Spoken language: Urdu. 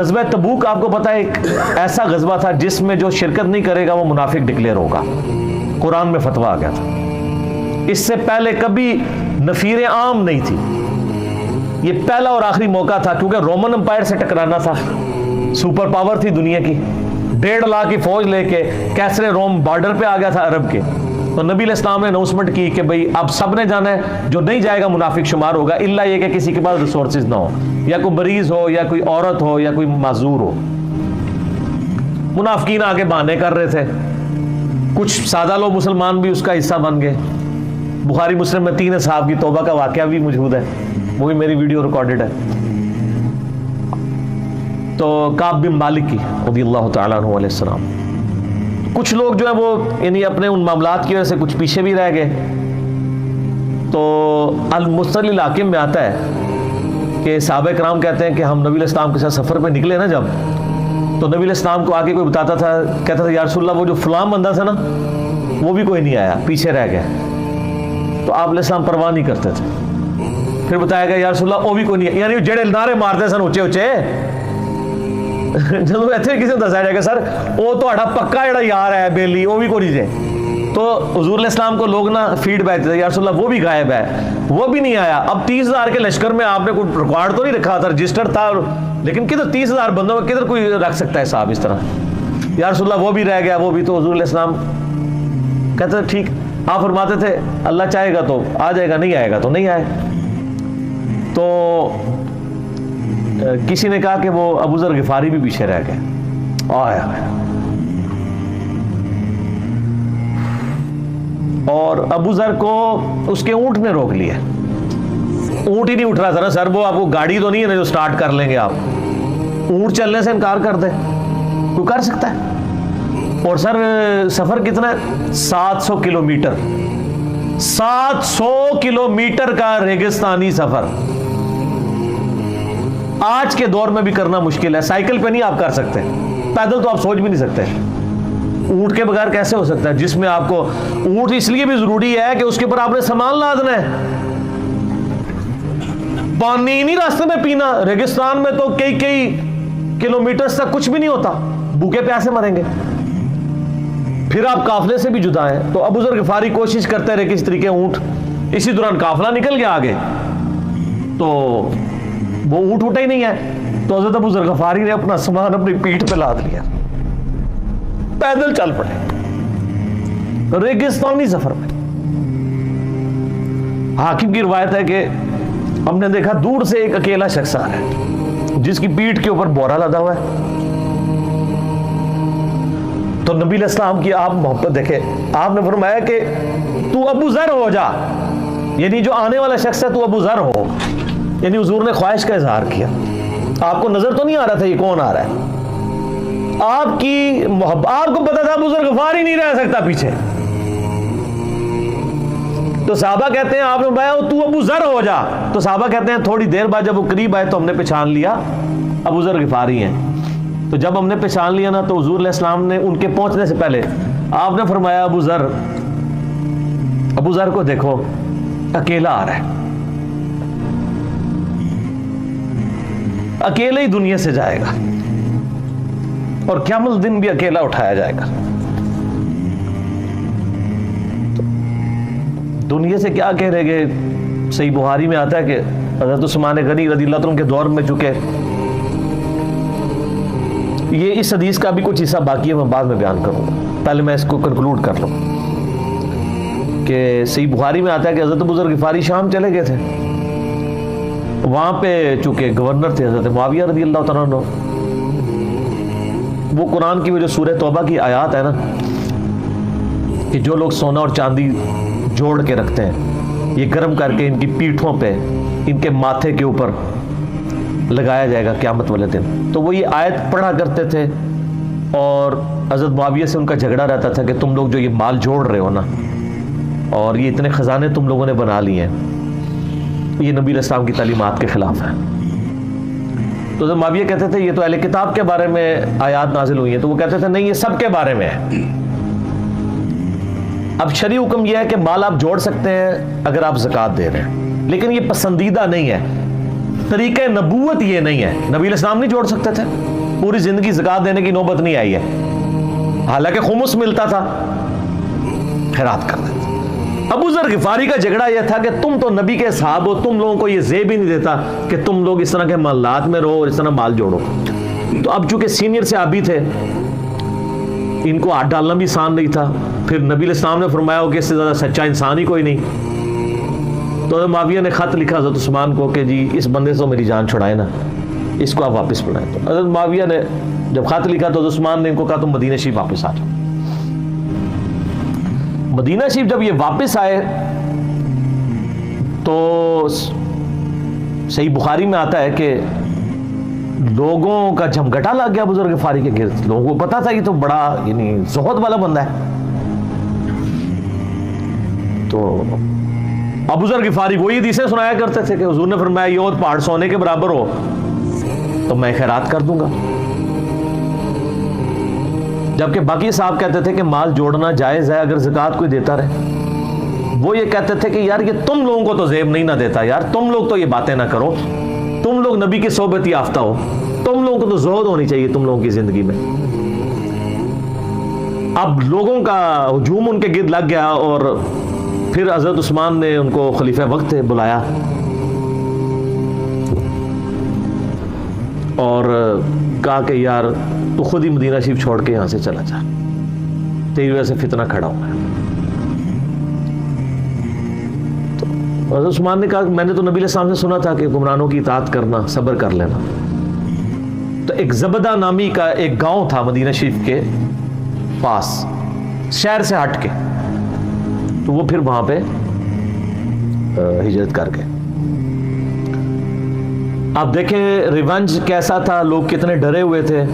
غزوہ تبوک آپ کو پتا ہے ایک ایسا غزوہ تھا جس میں جو شرکت نہیں کرے گا وہ منافق ڈکلیئر ہوگا. قرآن میں فتویٰ آ گیا تھا. اس سے پہلے کبھی نفیر عام نہیں تھی. یہ پہلا اور آخری موقع تھا کیونکہ رومن امپائر سے ٹکرانا تھا. سپر پاور تھی دنیا کی, 1.5 لاکھ کی فوج لے کے کیسر روم بارڈر پہ آ گیا تھا عرب کے. تو نبی علیہ السلام نے اناؤنسمنٹ کی کہ بھئی اب سب نے جانا ہے, جو نہیں جائے گا منافق شمار ہوگا, الا یہ کہ کسی کے پاس ریسورسز نہ ہو, یا کوئی مریض ہو, یا کوئی عورت ہو, یا کوئی معذور ہو. منافقین آگے بہانے کر رہے تھے. کچھ سادہ لوگ مسلمان بھی اس کا حصہ بن گئے. بخاری مسلم میں 3 اصحاب کی توبہ کا واقعہ بھی موجود ہے, وہ بھی میری ویڈیو ریکارڈڈ ہے. تو کعب بن مالک کی رضی اللہ تعالیٰ عنہ علیہ السلام, کچھ لوگ جو ہیں وہ یعنی اپنے ان معاملات کی وجہ سے کچھ پیچھے بھی رہ گئے. تو المستدل الحاکم میں آتا ہے کہ صحابہ کرام کہتے ہیں کہ ہم نبی علیہ السلام کے ساتھ سفر پہ نکلے نا جب, تو نبی علیہ السلام کو آگے کوئی بتاتا تھا, کہتا تھا یا رسول اللہ وہ جو فلاں بندہ تھا نا وہ بھی کوئی نہیں آیا, پیچھے رہ گیا. تو آپ علیہ السلام پرواہ نہیں کرتے تھے. پھر بتایا گیا یا رسول اللہ وہ بھی کوئی نہیں, یعنی جڑے نعرے مارتے سن اچے اچے, جب اتنے کسی نے دسایا جائے گا سر وہ تو پکا جڑا یار ہے بیلی وہ بھی کوئی نہیں جائے. تو حضور علیہ السلام کو لوگ نا فیڈ بیک دیتے یا رسول اللہ وہ بھی غائب ہے, وہ بھی نہیں آیا. اب 30,000 کے لشکر میں آپ نے کوئی ریکارڈ تو نہیں رکھا تھا, رجسٹر تھا, لیکن کدھر 30,000 بندوں میں کدھر کوئی رکھ سکتا ہے صاحب اس طرح, یا رسول اللہ وہ بھی رہ گیا وہ بھی. تو حضور علیہ السلام کہتے ہیں ٹھیک. آپ فرماتے تھے اللہ چاہے گا تو آ جائے گا, نہیں آئے گا تو نہیں آئے. تو کسی نے کہا کہ وہ ابو ذر غفاری بھی پیچھے رہ گئے. اور ابو ذر کو اس کے اونٹ نے روک لیا. اونٹ ہی نہیں اٹھ رہا تھا نا سر, وہ آپ کو گاڑی تو نہیں ہے نا جو سٹارٹ کر لیں گے آپ. اونٹ چلنے سے انکار کر دے, کوئی کر سکتا ہے؟ اور سر سفر کتنا ہے؟ 700 کلومیٹر. 700 کلومیٹر کا ریگستانی سفر آج کے دور میں بھی کرنا مشکل ہے. سائیکل پہ نہیں آپ کر سکتے, پیدل تو آپ سوچ بھی نہیں سکتے. اونٹ کے بغیر کیسے ہو سکتا ہے, جس میں آپ کو اونٹ اس لیے بھی ضروری ہے کہ اس کے اوپر آپ نے سامان لادنا ہے. پانی نہیں راستے میں پینا. ریگستان میں تو کئی کلومیٹرز تک کچھ بھی نہیں ہوتا, بھوکے پیاسے مریں گے. پھر آپ قافلے سے بھی جدا ہیں. تو ابو ذر غفاری کوشش کرتے رہے کس طریقے اونٹ, اسی دوران قافلہ نکل گیا آگے, تو وہ اونٹ اٹھا ہی نہیں ہے. تو حضرت ابو ذر غفاری نے اپنا سامان اپنی پیٹھ پہ لاد لیا, پیدل چل پڑے ریگستانی سفر میں. حاکم کی روایت ہے کہ ہم نے دیکھا دور سے ایک اکیلا شخص آ رہا ہے جس کی پیٹھ کے اوپر بورا لدا ہوا ہے. تو نبی علیہ السلام کی آپ محبت دیکھیں, آپ نے فرمایا کہ تو ابو ذر ہو جا, یعنی جو آنے والا شخص ہے تو ابو ذر ہو. یعنی حضور نے خواہش کا اظہار کیا. آپ کو نظر تو نہیں آ رہا تھا یہ کون آ رہا ہے, آپ کی محبت, آپ کو پتا تھا ابو ذر غفاری نہیں رہ سکتا پیچھے. تو صحابہ کہتے ہیں آپ نے بتایا تو ابو ذر ہو جا. تو صحابہ کہتے ہیں تھوڑی دیر بعد جب وہ قریب آئے تو ہم نے پہچان لیا ابو ذر غفاری ہیں. تو جب ہم نے پہچان لیا نا تو حضور علیہ السلام نے ان کے پہنچنے سے پہلے آپ نے فرمایا ابو ذر کو دیکھو اکیلا آ رہا ہے, اکیلے ہی دنیا سے جائے گا اور قیامت دن بھی اکیلا اٹھایا جائے گا. دنیا سے کیا کہہ رہے گے. صحیح بخاری میں آتا ہے کہ حضرت عثمان غنی رضی اللہ عنہ کے دور میں چکے. یہ اس حدیث کا بھی کچھ حصہ باقی ہے, میں بعد میں بیان کروں گا, پہلے میں اس کو کنکلوڈ کر لوں. کہ صحیح بخاری میں آتا ہے کہ حضرت ابو ذر غفاری شام چلے گئے تھے. وہاں پہ چونکہ گورنر تھے حضرت معاویہ رضی اللہ تعالیٰ عنہ. وہ قرآن کی وہ جو سورہ توبہ کی آیات ہے نا کہ جو لوگ سونا اور چاندی جوڑ کے رکھتے ہیں یہ گرم کر کے ان کی پیٹھوں پہ, ان کے ماتھے کے اوپر لگایا جائے گا قیامت والے دن. تو وہ یہ آیت پڑھا کرتے تھے اور حضرت معاویہ سے ان کا جھگڑا رہتا تھا کہ تم لوگ جو یہ مال جوڑ رہے ہو نا اور یہ اتنے خزانے تم لوگوں نے بنا لیے ہیں, یہ نبی علیہ السلام کی تعلیمات کے خلاف ہے. تو حضرت معاویہ کہتے تھے یہ تو اہل کتاب کے بارے میں آیات نازل ہوئی ہیں. تو وہ کہتے تھے نہیں یہ سب کے بارے میں ہے. اب شرعی حکم یہ ہے کہ مال آپ جوڑ سکتے ہیں اگر آپ زکوٰۃ دے رہے ہیں, لیکن یہ پسندیدہ نہیں ہے. طریقہ نبوت یہ نہیں ہے. نبی علیہ السلام نہیں جوڑ سکتے تھے, پوری زندگی زکات دینے کی نوبت نہیں آئی ہے, حالانکہ خمس ملتا تھا, خیرات کر دیتے. ابو ذر غفاری کا جھگڑا یہ تھا کہ تم تو نبی کے صحاب ہو, تم لوگوں کو یہ زیب ہی نہیں دیتا کہ تم لوگ اس طرح کے محلات میں رہو اور اس طرح مال جوڑو. تو اب چونکہ سینئر صحابی تھے, ان کو ہاتھ ڈالنا بھی آسان نہیں تھا. پھر نبی علیہ السلام نے فرمایا ہو کہ اس سے زیادہ سچا انسان ہی کوئی نہیں. تو حضرت معاویہ نے خط لکھا حضرت عثمان کو کہ جی اس بندے سے میری جان چھڑائے نا, اس کو آپ واپس بلائیں. تو حضرت معاویہ نے جب خط لکھا تو حضرت عثمان نے ان کو کہا تم مدینہ شریف واپس آ جاؤ. مدینہ شریف جب یہ واپس آئے تو صحیح بخاری میں آتا ہے کہ لوگوں کا جھمگٹا لگ گیا ابو ذر غفاری کے گرد. لوگوں کو پتا تھا یہ تو بڑا یعنی زہد والا بندہ ہے. تو ابو ذر غفاری کو یہ حدیثیں سنایا کرتے تھے کہ حضور نے فرمایا یہ اور پہاڑ سونے کے برابر ہو تو میں خیرات کر دوں گا. جبکہ باقی صاحب کہتے تھے کہ مال جوڑنا جائز ہے اگر زکوٰۃ کوئی دیتا رہے. وہ یہ کہتے تھے کہ یار یہ تم لوگوں کو تو زیب نہیں نہ دیتا, یار تم لوگ تو یہ باتیں نہ کرو, تم لوگ نبی کی صحبت یافتہ ہو, تم لوگوں کو تو زہد ہونی چاہیے تم لوگوں کی زندگی میں. اب لوگوں کا ہجوم ان کے گرد لگ گیا اور پھر حضرت عثمان نے ان کو خلیفہ وقت بلایا اور کہا کہ یار تو خود ہی مدینہ شریف چھوڑ کے یہاں سے چلا جا, تیری وجہ سے فتنہ کھڑا ہوا ہے. تو حضرت عثمان نے کہا کہ میں نے تو نبی علیہ السلام سے سنا تھا کہ حکمرانوں کی اطاعت کرنا, صبر کر لینا. تو ایک زبدہ نامی کا ایک گاؤں تھا مدینہ شریف کے پاس, شہر سے ہٹ کے, تو وہ پھر وہاں پہ ہجرت کر گئے. آپ دیکھیں ریونج کیسا تھا, لوگ کتنے ڈرے ہوئے تھے.